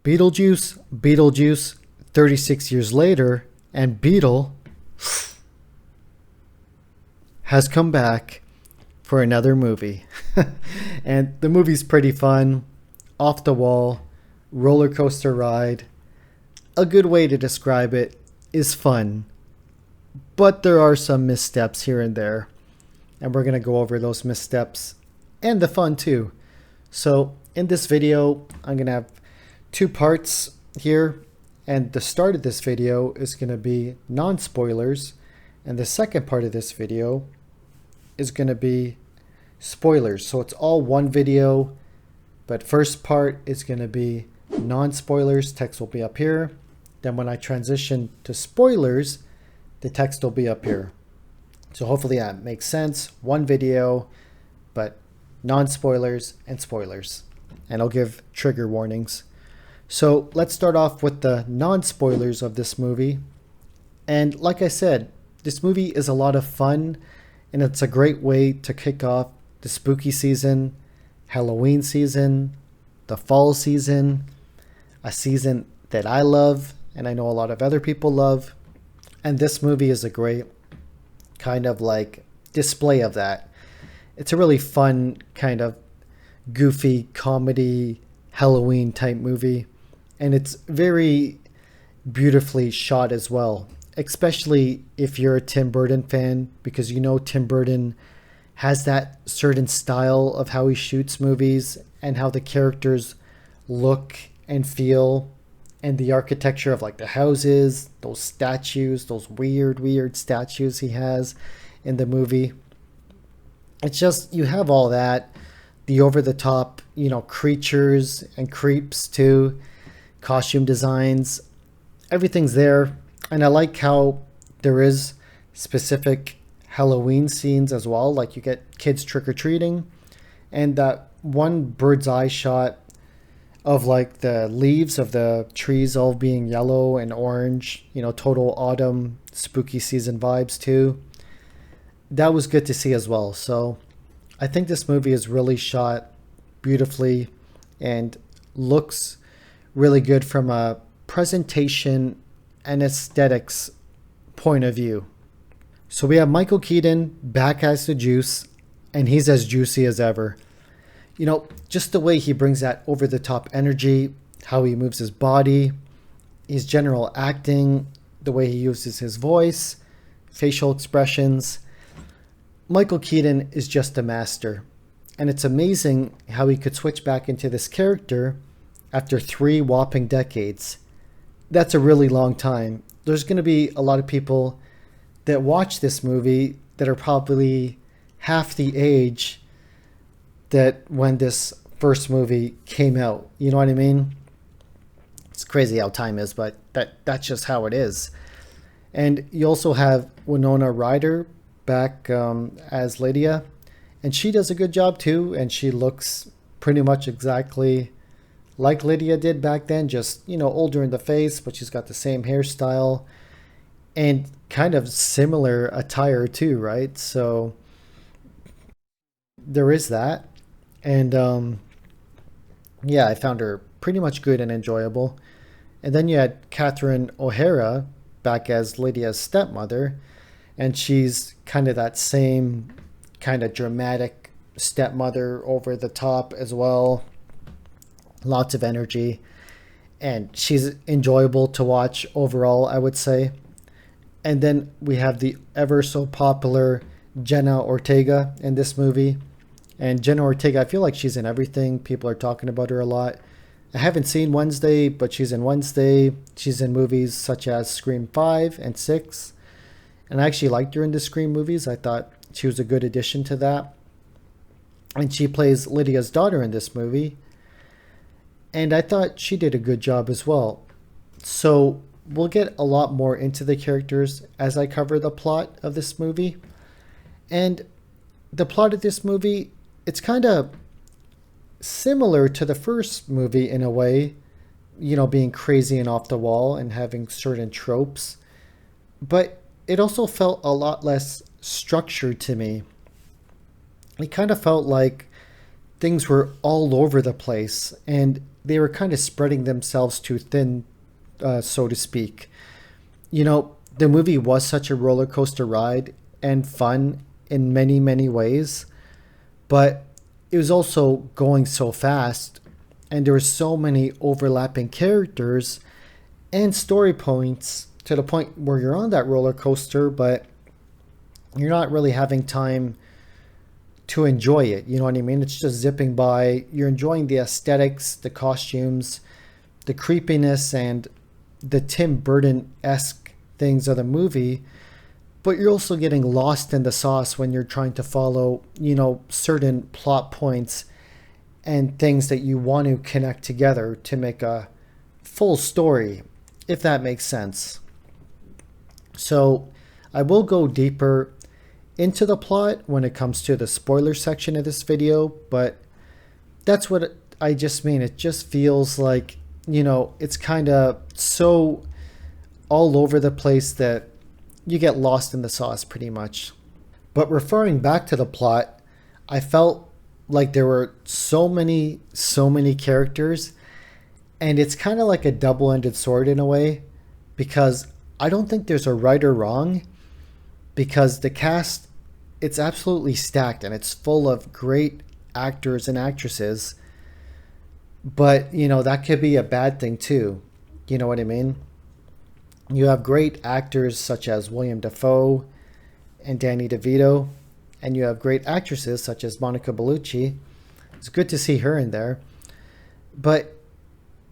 Beetlejuice, Beetlejuice, 36 years later, and Beetle has come back for another movie. And the movie's pretty fun, off the wall, roller coaster ride. A good way to describe it is fun, but there are some missteps here and there. And we're going to go over those missteps and the fun too. So in this video, I'm going to have two parts here. And the start of this video is going to be non-spoilers. And the second part of this video is going to be spoilers. So it's all one video. But first part is going to be non-spoilers. Text will be up here. Then when I transition to spoilers, the text will be up here. So hopefully that makes sense. One video, but non-spoilers and spoilers. And I'll give trigger warnings. So let's start off with the non-spoilers of this movie. And like I said, this movie is a lot of fun, and it's a great way to kick off the spooky season, Halloween season, the fall season, a season that I love and I know a lot of other people love. And this movie is a great kind of like display of that. It's a really fun kind of goofy comedy Halloween type movie. And it's very beautifully shot as well, especially if you're a Tim Burton fan, because you know Tim Burton has that certain style of how he shoots movies and how the characters look and feel, and the architecture of like the houses, those statues, those weird statues he has in the movie. It's just, you have all that, the over the top, creatures and creeps too. Costume designs, everything's there. And I like how there is specific Halloween scenes as well. Like you get kids trick-or-treating, and that one bird's eye shot of like the leaves of the trees all being yellow and orange, total autumn spooky season vibes too. That was good to see as well. So I think this movie is really shot beautifully and looks really good from a presentation and aesthetics point of view. So we have Michael Keaton back as the Juice, and he's as juicy as ever. Just the way he brings that over the top energy, how he moves his body, his general acting, the way he uses his voice, facial expressions. Michael Keaton is just a master. And it's amazing how he could switch back into this character after 3 whopping decades. That's a really long time. There's going to be a lot of people that watch this movie that are probably half the age that when this first movie came out. You know what I mean? It's crazy how time is, but that's just how it is. And you also have Winona Ryder back as Lydia, and she does a good job too, and she looks pretty much exactly like Lydia did back then, just, older in the face, but she's got the same hairstyle and kind of similar attire too, right? So there is that. And yeah, I found her pretty much good and enjoyable. And then you had Catherine O'Hara back as Lydia's stepmother, and she's kind of that same kind of dramatic stepmother, over the top as well. Lots of energy, and she's enjoyable to watch overall, I would say. And then we have the ever so popular Jenna Ortega in this movie. And Jenna Ortega, I feel like she's in everything. People are talking about her a lot. I haven't seen Wednesday, but she's in Wednesday. She's in movies such as Scream 5 and 6. And I actually liked her in the Scream movies. I thought she was a good addition to that. And she plays Lydia's daughter in this movie. And I thought she did a good job as well. So we'll get a lot more into the characters as I cover the plot of this movie. And the plot of this movie, it's kind of similar to the first movie in a way, being crazy and off the wall and having certain tropes. But it also felt a lot less structured to me. It kind of felt like things were all over the place, and they were kind of spreading themselves too thin, so to speak. The movie was such a roller coaster ride and fun in many, many ways, but it was also going so fast, and there were so many overlapping characters and story points to the point where you're on that roller coaster, but you're not really having time to enjoy it. You know what I mean? It's just zipping by. You're enjoying the aesthetics, the costumes, the creepiness, and the Tim Burton-esque things of the movie, but you're also getting lost in the sauce when you're trying to follow, certain plot points and things that you want to connect together to make a full story, if that makes sense. So I will go deeper into the plot when it comes to the spoiler section of this video, but that's what I just mean. It just feels like, it's kind of so all over the place that you get lost in the sauce pretty much. But referring back to the plot, I felt like there were so many characters, and it's kind of like a double-ended sword in a way, because I don't think there's a right or wrong, because the cast, it's absolutely stacked and it's full of great actors and actresses, but that could be a bad thing too. You know what I mean? You have great actors such as William Dafoe and Danny DeVito, and you have great actresses such as Monica Bellucci. It's good to see her in there, but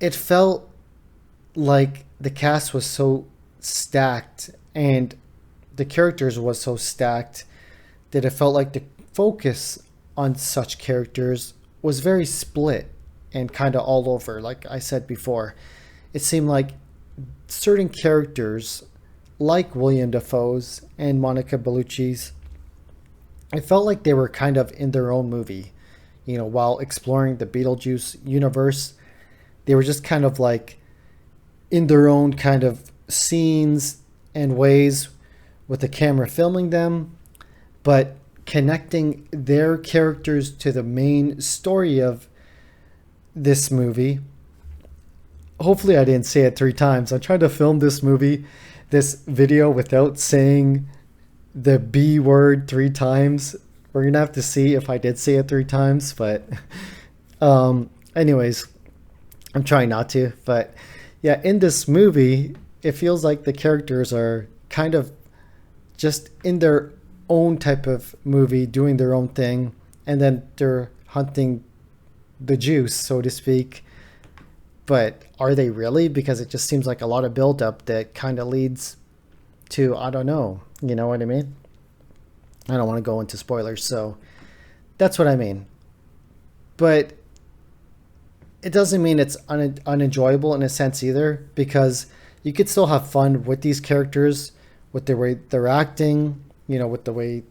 it felt like the cast was so stacked and the characters was so stacked that it felt like the focus on such characters was very split and kind of all over. Like I said before, it seemed like certain characters, like William Dafoe's and Monica Bellucci's, I felt like they were kind of in their own movie. While exploring the Beetlejuice universe, they were just kind of like in their own kind of scenes and ways with the camera filming them, but connecting their characters to the main story of this movie. Hopefully I didn't say it 3 times. I tried to film this video without saying the B word 3 times. We're gonna have to see if I did say it 3 times, but anyways, I'm trying not to. But yeah, in this movie, it feels like the characters are kind of just in their own type of movie, doing their own thing, and then they're hunting the juice, so to speak. But are they really? Because it just seems like a lot of buildup that kind of leads to, I don't know. You know what I mean? I don't want to go into spoilers, so that's what I mean. But it doesn't mean it's unenjoyable in a sense either, because you could still have fun with these characters, with the way they're acting, with the way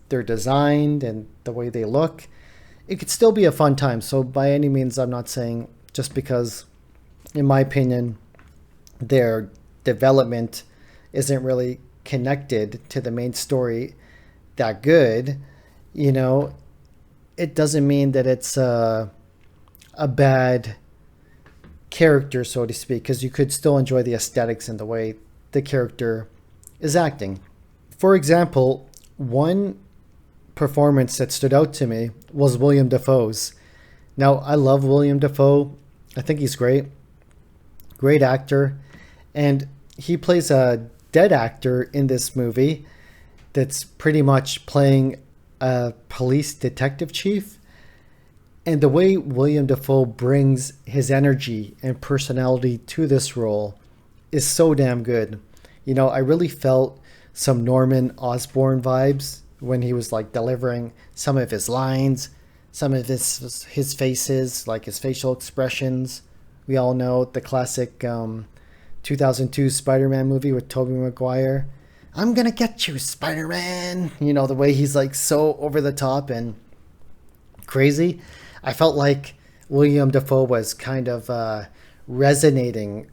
they're designed and the way they look. It could still be a fun time. So by any means, I'm not saying just because, in my opinion, their development isn't really connected to the main story that good, it doesn't mean that it's a bad character, so to speak, because you could still enjoy the aesthetics and the way the character is acting. For example, one performance that stood out to me was William Dafoe's. Now, I love William Dafoe. I think he's great. Great actor. And he plays a dead actor in this movie that's pretty much playing a police detective chief. And the way William Dafoe brings his energy and personality to this role is so damn good. I really felt some Norman Osborn vibes when he was like delivering some of his lines, some of his faces, like his facial expressions. We all know the classic 2002 Spider-Man movie with Tobey Maguire. I'm gonna get you, Spider-Man. The way he's like so over the top and crazy. I felt like William Dafoe was kind of resonating,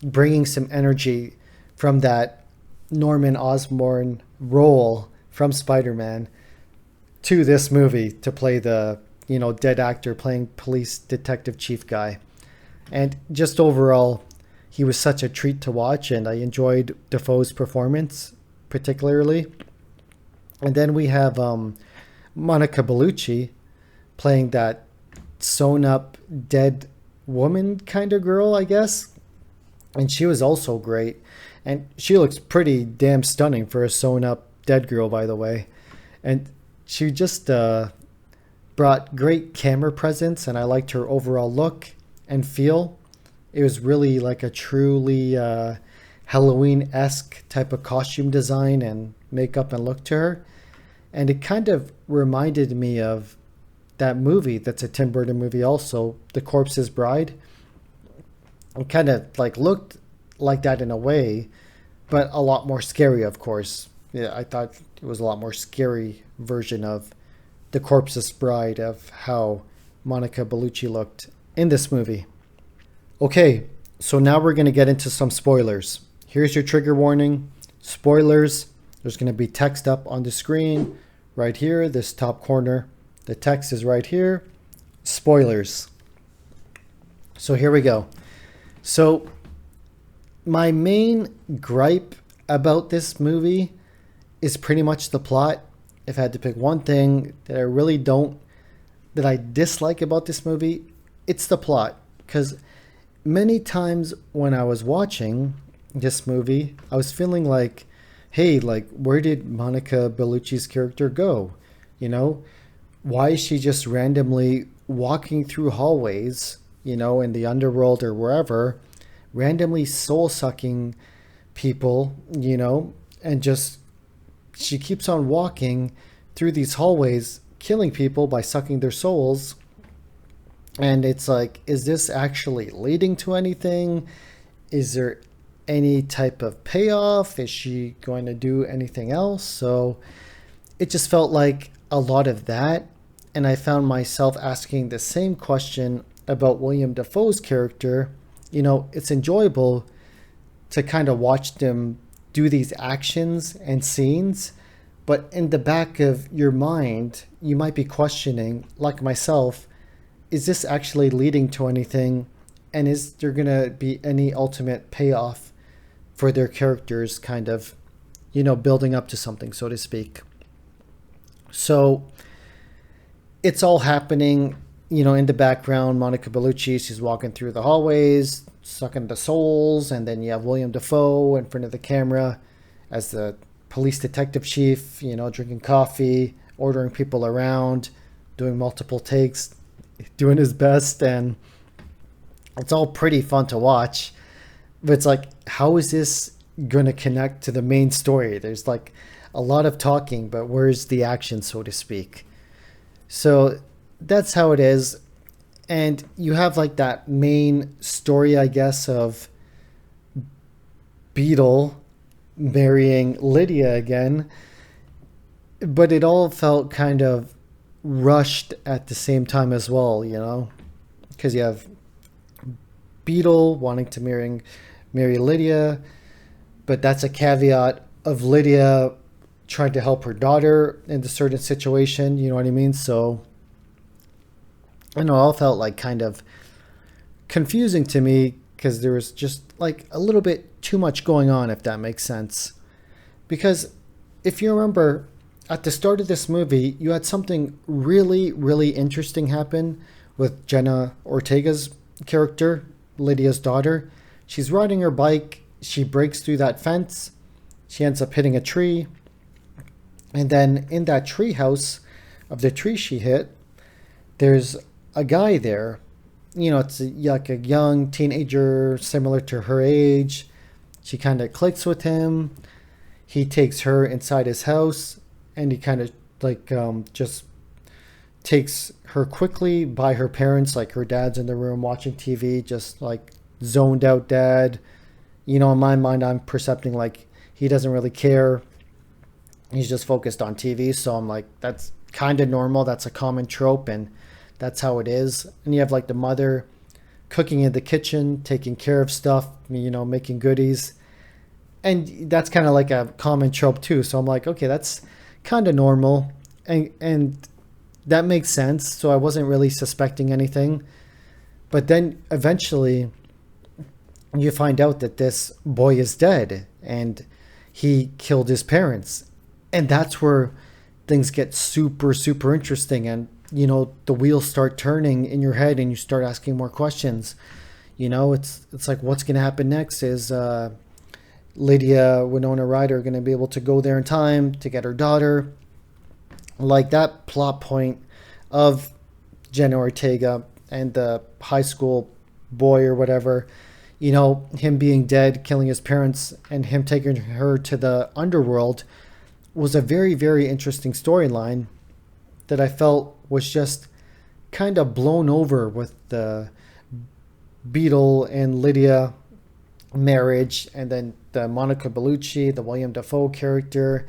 bringing some energy from that Norman Osborn role from Spider-Man to this movie to play the, dead actor playing police detective chief guy. And just overall, he was such a treat to watch, and I enjoyed Defoe's performance particularly. And then we have Monica Bellucci playing that sewn up dead woman kind of girl, I guess. And she was also great. And she looks pretty damn stunning for a sewn up dead girl, by the way. And she just brought great camera presence, and I liked her overall look and feel. It was really like a truly Halloween-esque type of costume design and makeup and look to her. And it kind of reminded me of that movie that's a Tim Burton movie also, The Corpse's Bride. It kind of like looked like that in a way, but a lot more scary, of course. Yeah, I thought it was a lot more scary version of The Corpse's Bride, of how Monica Bellucci looked in this movie. Okay, so now we're going to get into some spoilers. Here's your trigger warning. Spoilers. There's going to be text up on the screen right here, this top corner. The text is right here. Spoilers. So here we go. So my main gripe about this movie is pretty much the plot. If I had to pick one thing that I dislike about this movie, it's the plot. Because many times when I was watching this movie, I was feeling like, hey, like, where did Monica Bellucci's character go? You know, why is she just randomly walking through hallways, you know, in the underworld or wherever, randomly soul sucking people, you know, and just she keeps on walking through these hallways, killing people by sucking their souls. And it's like, is this actually leading to anything? Is there any type of payoff? Is she going to do anything else? So it just felt like a lot of that. And I found myself asking the same question about William Dafoe's character. You know, it's enjoyable to kind of watch them do these actions and scenes, but in the back of your mind, you might be questioning, like myself, is this actually leading to anything? And is there going to be any ultimate payoff for their characters kind of, you know, building up to something, so to speak? So it's all happening, you know, in the background. Monica Bellucci, she's walking through the hallways, sucking the souls, and then you have William Dafoe in front of the camera as the police detective chief, you know, drinking coffee, ordering people around, doing multiple takes, doing his best, and it's all pretty fun to watch. But it's like, how is this going to connect to the main story? There's like a lot of talking, but where's the action, so to speak? So that's how it is. And you have like that main story, I guess, of Beetle marrying Lydia again. But it all felt kind of rushed at the same time as well, you know? Because you have Beetle wanting to marry Lydia, but that's a caveat of Lydia trying to help her daughter in a certain situation, you know what I mean? So I know, it all felt like kind of confusing to me because there was just like a little bit too much going on, if that makes sense. Because if you remember, at the start of this movie, you had something really, really interesting happen with Jenna Ortega's character, Lydia's daughter. She's riding her bike. She breaks through that fence. She ends up hitting a tree. And then in that tree house of the tree she hit, there's a guy there. You know, it's like a young teenager similar to her age. She kind of clicks with him. He takes her inside his house, and he kind of like just takes her quickly by her parents. Like her dad's in the room watching TV, just like zoned out dad. You know, in my mind, I'm percepting like he doesn't really care. He's just focused on TV. So I'm like, that's kind of normal. That's a common trope, and that's how it is. And you have like the mother cooking in the kitchen, taking care of stuff, you know, making goodies. And that's kind of like a common trope too. So I'm like, okay, that's kind of normal. And that makes sense. So I wasn't really suspecting anything. But then eventually you find out that this boy is dead and he killed his parents. And that's where things get super, super interesting. And, the wheels start turning in your head and you start asking more questions. It's like, what's going to happen next? Is Lydia Winona Ryder going to be able to go there in time to get her daughter? Like that plot point of Jenna Ortega and the high school boy or whatever, him being dead, killing his parents, and him taking her to the underworld was a very, very interesting storyline that I felt was just kind of blown over with the Beetle and Lydia marriage, and then the Monica Bellucci, the William Dafoe character,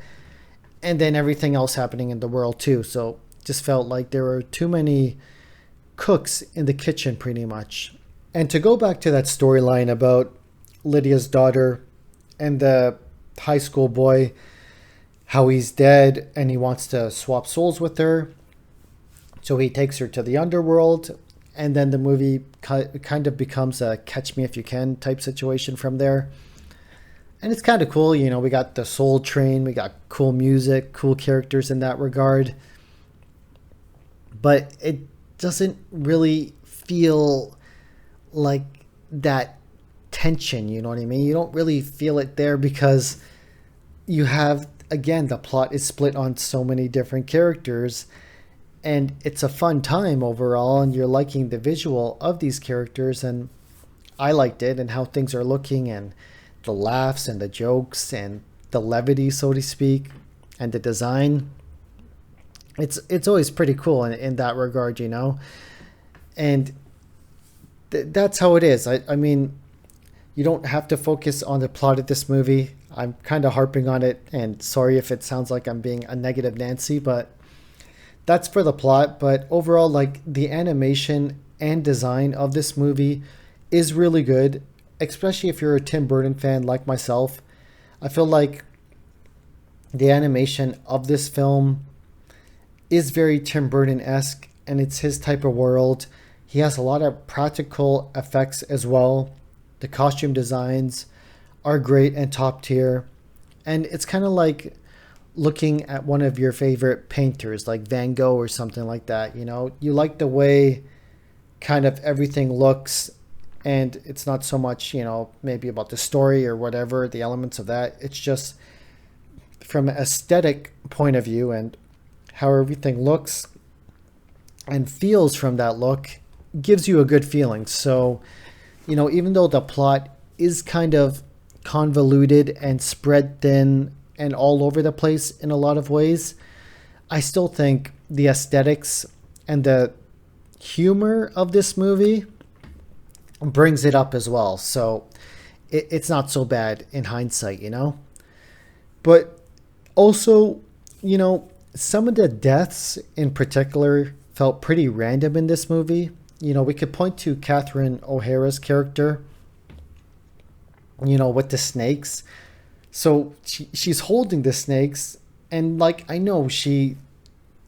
and then everything else happening in the world too. So just felt like there were too many cooks in the kitchen pretty much. And to go back to that storyline about Lydia's daughter and the high school boy, how he's dead and he wants to swap souls with her. So he takes her to the underworld, and then the movie kind of becomes a Catch Me If You Can type situation from there. And it's kind of cool, we got the Soul Train, we got cool music, cool characters in that regard. But it doesn't really feel like that tension, you know what I mean? You don't really feel it there because you have, again, the plot is split on so many different characters, and it's a fun time overall, and you're liking the visual of these characters, and I liked it, and how things are looking, and the laughs and the jokes and the levity, so to speak, and the design. It's always pretty cool in that regard, and that's how it is. I mean, you don't have to focus on the plot of this movie. I'm kind of harping on it, and sorry if it sounds like I'm being a negative Nancy, but that's for the plot. But overall, like, the animation and design of this movie is really good, especially if you're a Tim Burton fan like myself. I feel like the animation of this film is very Tim Burton-esque, and it's his type of world. He has a lot of practical effects as well. The costume designs are great and top tier. And it's kind of like looking at one of your favorite painters, like Van Gogh or something like that. You like the way kind of everything looks, and it's not so much, maybe about the story or whatever, the elements of that. It's just from an aesthetic point of view and how everything looks and feels from that look gives you a good feeling. So, even though the plot is kind of convoluted and spread thin and all over the place in a lot of ways, I still think the aesthetics and the humor of this movie brings it up as well. So it's not so bad in hindsight, But also, some of the deaths in particular felt pretty random in this movie. We could point to Catherine O'Hara's character, with the snakes. So she's holding the snakes, and I know she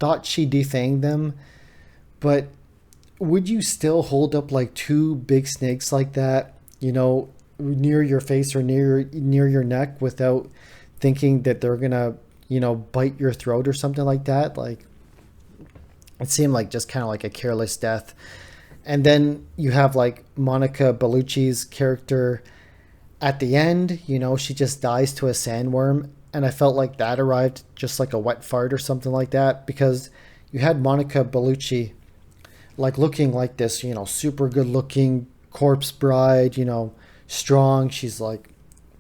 thought she defanged them, but would you still hold up two big snakes like that, near your face or near your neck without thinking that they're gonna, bite your throat or something like that? It seemed like just kind of like a careless death. And then you have Monica Bellucci's character at the end, she just dies to a sandworm. And I felt like that arrived just like a wet fart or something like that, because you had Monica Bellucci looking like this, super good looking corpse bride, strong. She's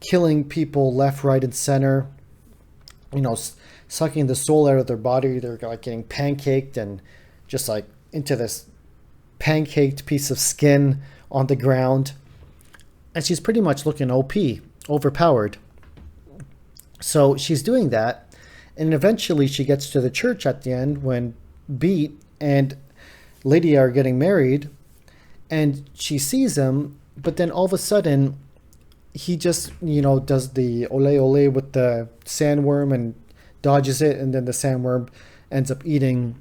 killing people left, right, and center, sucking the soul out of their body. They're getting pancaked and just into this pancaked piece of skin on the ground. And she's pretty much looking OP, overpowered. So she's doing that. And eventually she gets to the church at the end when Beat and Lydia are getting married. And she sees him. But then all of a sudden, he just, does the ole ole with the sandworm and dodges it. And then the sandworm ends up eating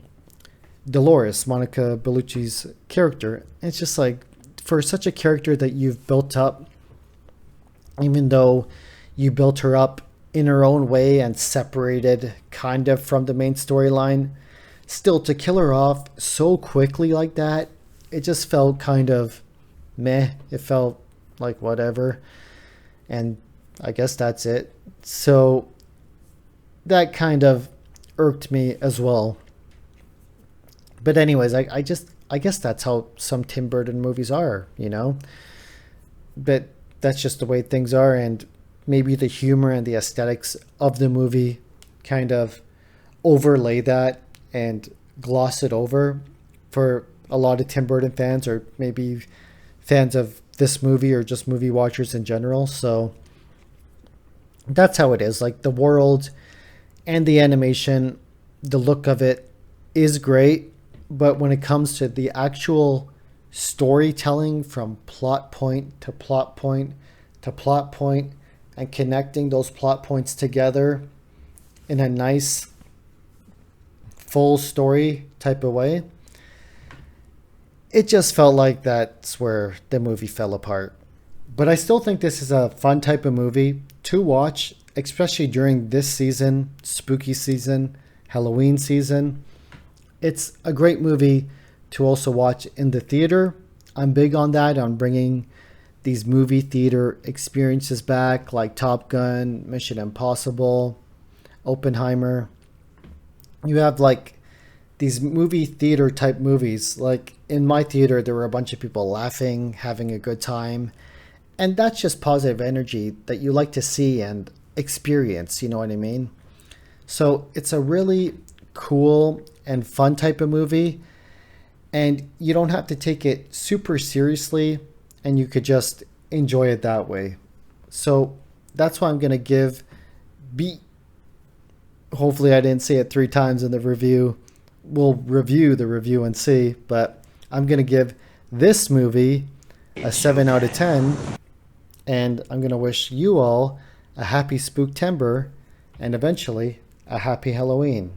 Dolores, Monica Bellucci's character. And it's just for such a character that you've built up, even though you built her up in her own way and separated kind of from the main storyline, still to kill her off so quickly like that, it just felt kind of meh. It felt like whatever. And I guess that's it. So that kind of irked me as well. But anyways, I guess that's how some Tim Burton movies are, you know? But that's just the way things are, and maybe the humor and the aesthetics of the movie kind of overlay that and gloss it over for a lot of Tim Burton fans, or maybe fans of this movie, or just movie watchers in general. So that's how it is. Like, the world and the animation, the look of it is great, but when it comes to the actual storytelling, from plot point to plot point to plot point, and connecting those plot points together in a nice full story type of way, it just felt like that's where the movie fell apart. But I still think this is a fun type of movie to watch, especially during this season, spooky season, Halloween season. It's a great movie to also watch in the theater. I'm big on that, on bringing these movie theater experiences back, like Top Gun, Mission Impossible, Oppenheimer. You have like these movie theater type movies. Like in my theater, there were a bunch of people laughing, having a good time. And that's just positive energy that you like to see and experience, you know what I mean? So it's a really cool and fun type of movie. And you don't have to take it super seriously, and you could just enjoy it that way. So that's why I'm going to give hopefully I didn't say it 3 times in the review. We'll review the review and see, but I'm going to give this movie a 7 out of 10, and I'm going to wish you all a happy Spooktember and eventually a happy Halloween.